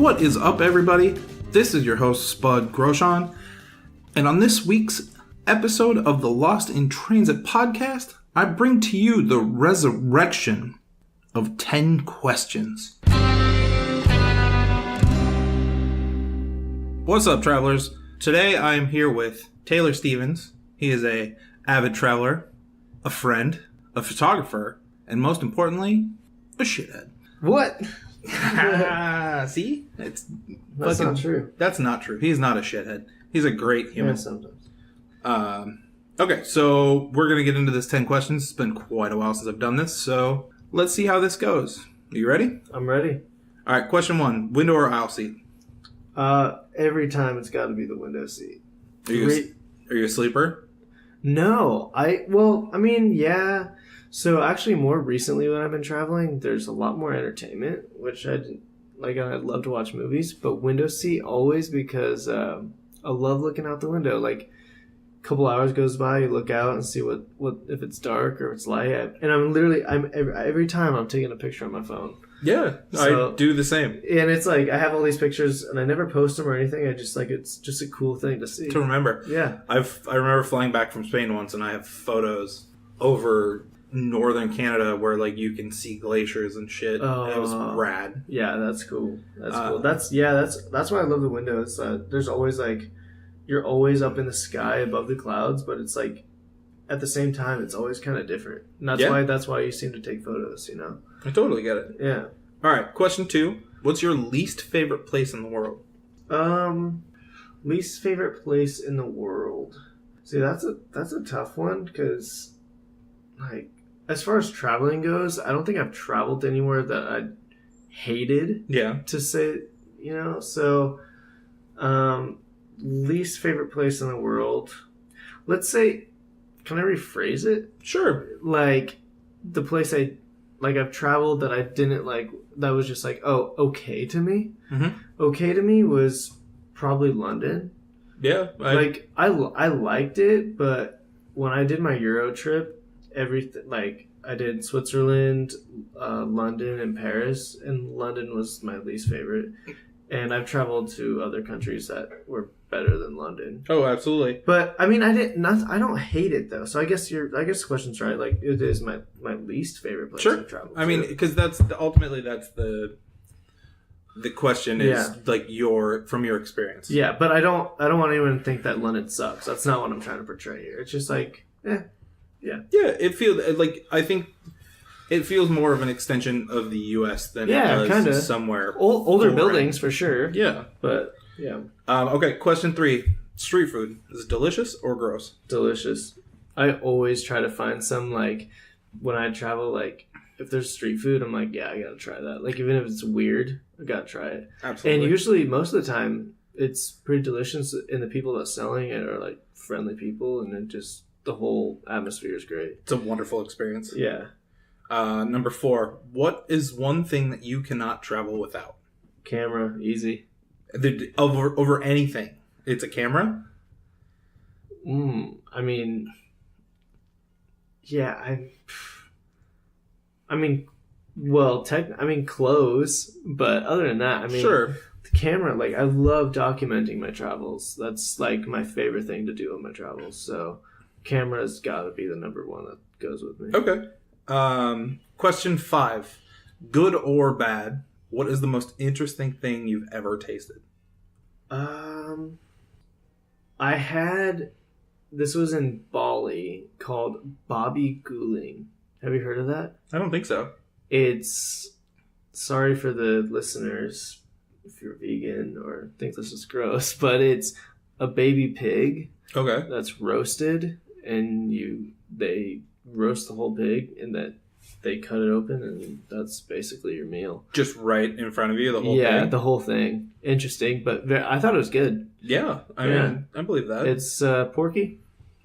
What is up, everybody? This is your host, Spud Groshon, and on this week's episode of the Lost in Transit podcast, I bring to you the resurrection of 10 questions. What's up, travelers? Today I am here with Tayler Stevens. He is a avid traveler, a friend, a photographer, and most importantly, a shithead. What? See? That's not true. That's not true. He's not a shithead. He's a great human. Yeah, sometimes. Okay, so we're going to get into this 10 questions. It's been quite a while since I've done this, so let's see how this goes. Are you ready? I'm ready. All right, question 1. Window or aisle seat? Every time it's got to be the window seat. Are you a sleeper? No. Yeah. So actually more recently when I've been traveling, there's a lot more entertainment, which I'd love to watch movies, but window seat always because I love looking out the window. Like a couple hours goes by, you look out and see what if it's dark or it's light. And every time I'm taking a picture on my phone. Yeah, so, I do the same. And it's like I have all these pictures and I never post them or anything. I just it's just a cool thing to see. To remember. Yeah. I remember flying back from Spain once and I have photos over northern Canada where you can see glaciers and shit. It was rad. Yeah, that's cool. That's cool. That's why I love the windows. There's always you're always up in the sky above the clouds, but it's at the same time it's always kind of different. And that's why you seem to take photos, you know. I totally get it. Yeah. All right, question 2. What's your least favorite place in the world? Least favorite place in the world. See, that's a tough one because as far as traveling goes, I don't think I've traveled anywhere that I hated. Yeah. To say, you know, so least favorite place in the world. Let's say, can I rephrase it? Sure. The place I've traveled that I didn't like, that was just okay to me. Mm-hmm. Okay to me was probably London. Yeah. I liked it, but when I did my Euro trip, everything I did Switzerland, London, and Paris, and London was my least favorite. And I've traveled to other countries that were better than London. Oh, absolutely. But I mean, I don't hate it though. So I guess the question's right. It is my least favorite place to travel. I mean, because that's the question is from your experience. Yeah, but I don't want anyone to think that London sucks. That's not what I'm trying to portray here. It's just Yeah. Yeah, it feels I think it feels more of an extension of the U.S. than it does kinda. somewhere older buildings for sure. Yeah, but yeah. Okay, question 3: street food, is it delicious or gross? Delicious. I always try to find some when I travel if there's street food, I'm I gotta try that. Even if it's weird, I gotta try it. Absolutely. And usually, most of the time, it's pretty delicious, and the people that's selling it are friendly people, and then just the whole atmosphere is great. It's a wonderful experience. Yeah. Number 4. What is one thing that you cannot travel without? Camera. Easy. Over anything. It's a camera? I mean... Yeah, clothes, but other than that, sure. The camera, I love documenting my travels. That's my favorite thing to do on my travels. So camera's got to be the number one that goes with me. Okay. Question 5. Good or bad, what is the most interesting thing you've ever tasted? This was in Bali, called Babi Guling. Have you heard of that? I don't think so. It's, sorry for the listeners if you're vegan or think this is gross, but it's a baby pig. Okay. That's roasted, and they roast the whole pig, and then they cut it open, and that's basically your meal. Just right in front of you, the whole thing? Yeah, the whole thing. Interesting, but I thought it was good. Yeah, I mean, I believe that. It's Porky.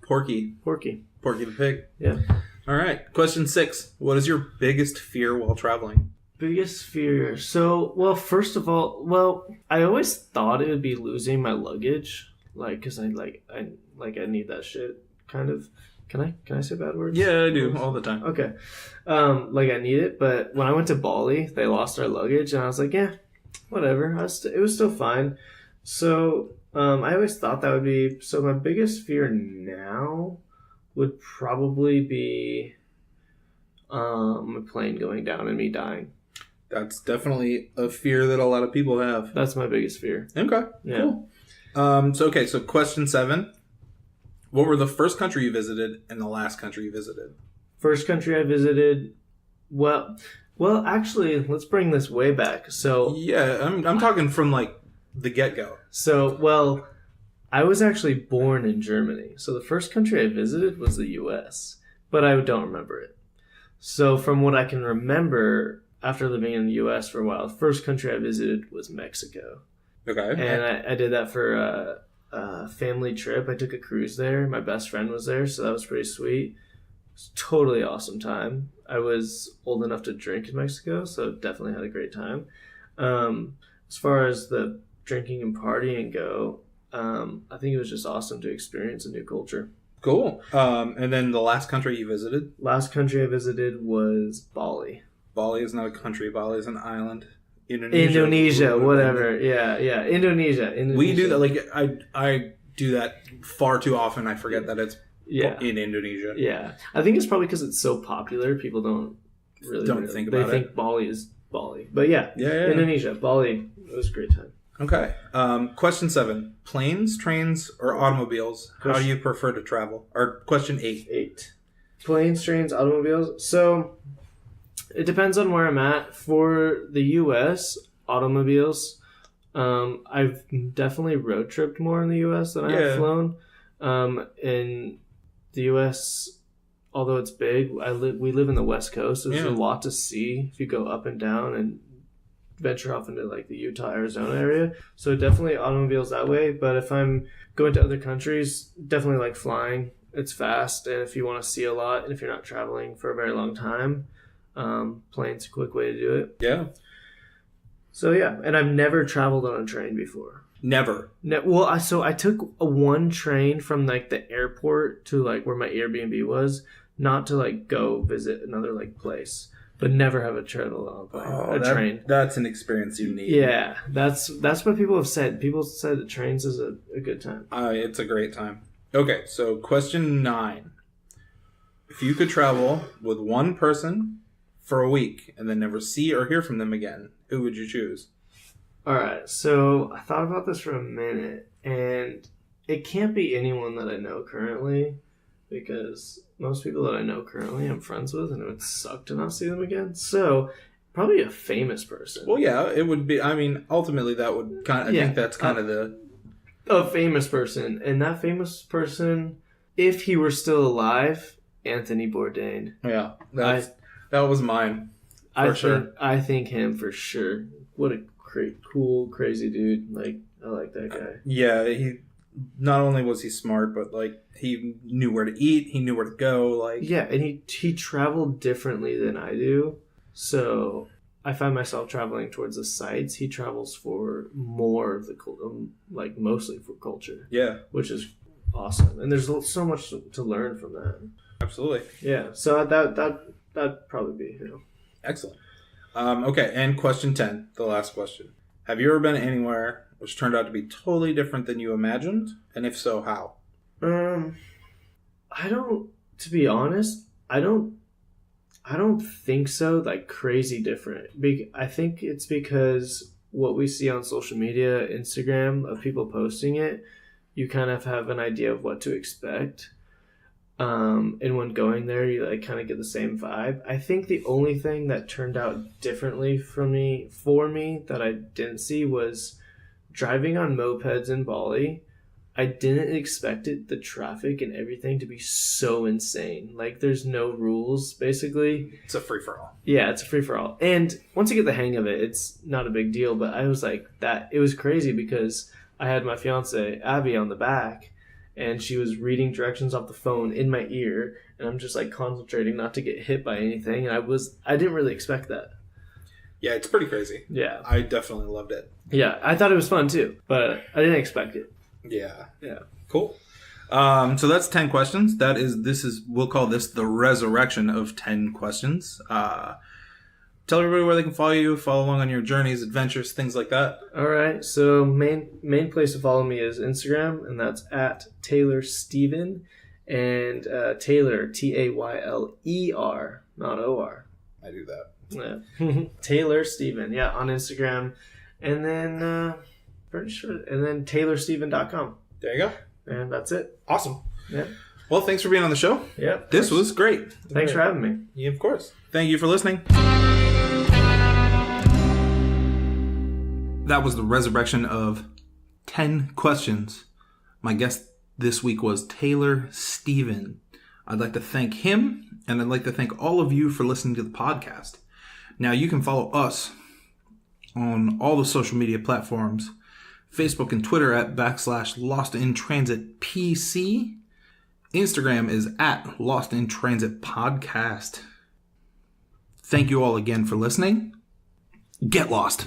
Porky the pig. Yeah. All right, question 6. What is your biggest fear while traveling? Biggest fear. So, first of all, I always thought it would be losing my luggage, because I need that shit, kind of. Can I say bad words? Yeah, I do all the time. Okay. I need it, but when I went to Bali, they lost our luggage, and I was like, yeah, whatever. It was still fine. So I always thought that would be. So my biggest fear now would probably be a plane going down and me dying. That's definitely a fear that a lot of people have. That's my biggest fear. Okay, Yeah. cool. So question 7. What were the first country you visited and the last country you visited? First country I visited, well, actually, let's bring this way back. So Yeah, I'm talking from like the get-go. So, I was actually born in Germany. So the first country I visited was the U.S., but I don't remember it. So from what I can remember, after living in the U.S. for a while, the first country I visited was Mexico. Okay. And I did that for a family trip. I took a cruise there. My best friend was there, so that was pretty sweet. It was a totally awesome time. I was old enough to drink in Mexico, so definitely had a great time. As far as the drinking and partying go, I think it was just awesome to experience a new culture. Cool. And then the last country you visited? Last country I visited was Bali. Bali is not a country. Bali is an island. Indonesia, whatever. Yeah. Indonesia. We do that. Like I do that far too often. I forget that it's in Indonesia. Yeah, I think it's probably because it's so popular. People don't think about it. They think Bali is Bali, but yeah. Indonesia, Bali. It was a great time. Okay. Question 7: planes, trains, or automobiles? How do you prefer to travel? Or question 8. Planes, trains, automobiles. So it depends on where I'm at. For the U.S., automobiles. I've definitely road tripped more in the U.S. than I have flown. In the U.S., although it's big, we live in the West Coast. So there's a lot to see if you go up and down and venture off into like the Utah, Arizona area. So definitely automobiles that way. But if I'm going to other countries, definitely like flying. It's fast, and if you want to see a lot, and if you're not traveling for a very long time, plane's a quick way to do it. Yeah. So yeah, and I've never traveled on a train before. Never. So I took one train from like the airport to like where my Airbnb was, not to like go visit another like place, but never have a travel on a train. That's an experience you need. Yeah, that's what people have said. People said that trains is a good time. It's a great time. Okay, so question 9: if you could travel with one person for a week and then never see or hear from them again, who would you choose? All right, so I thought about this for a minute, and it can't be anyone that I know currently, because most people that I know currently I'm friends with, and it would suck to not see them again. So probably a famous person. Well, yeah, it would be. I mean, ultimately, that would kind of. I think that's kind of a famous person, and that famous person, if he were still alive, Anthony Bourdain. Yeah, that was mine. I think him for sure. What a cool, crazy dude. Like, I like that guy. Yeah, he not only was he smart, but like he knew where to eat, he knew where to go. Like, yeah, and he traveled differently than I do. So I find myself traveling towards the sites. He travels for more of the like mostly for culture. Yeah, which is awesome, and there's so much to learn from that. Absolutely. Yeah. So that'd probably be Excellent. Okay, and question 10, the last question. Have you ever been anywhere which turned out to be totally different than you imagined? And if so, how? To be honest, I don't think so, like crazy different. I think it's because what we see on social media, Instagram, of people posting it, you kind of have an idea of what to expect. And when going there, you like kind of get the same vibe. I think the only thing that turned out differently for me that I didn't see was driving on mopeds in Bali. I didn't expect the traffic and everything to be so insane. Like, there's no rules, basically. It's a free-for-all. Yeah, it's a free-for-all. And once you get the hang of it, it's not a big deal. But I was like, it was crazy because I had my fiance, Abby, on the back, and she was reading directions off the phone in my ear, and I'm just like concentrating not to get hit by anything. And I didn't really expect that. Yeah, it's pretty crazy. Yeah. I definitely loved it. Yeah, I thought it was fun too, but I didn't expect it. Yeah. Yeah. Cool. So that's 10 questions. We'll call this the resurrection of 10 questions. tell everybody where they can follow you, follow along on your journeys, adventures, things like that. All right. So main place to follow me is Instagram, and that's at Tayler Steven, and Tayler Tayler, not O-R. I do that. Yeah. Tayler Steven, yeah, on Instagram, and then pretty sure, and then TaylerSteven.com. There you go. And that's it. Awesome. Yeah. Well, thanks for being on the show. Yeah. This was great. Thanks for having me. Yeah, of course. Thank you for listening. That was the resurrection of 10 questions. My guest this week was Tayler Steven. I'd like to thank him, and I'd like to thank all of you for listening to the podcast. Now, you can follow us on all the social media platforms, Facebook and Twitter at /LostInTransitPC. Instagram is at Lost in Transit Podcast. Thank you all again for listening. Get lost.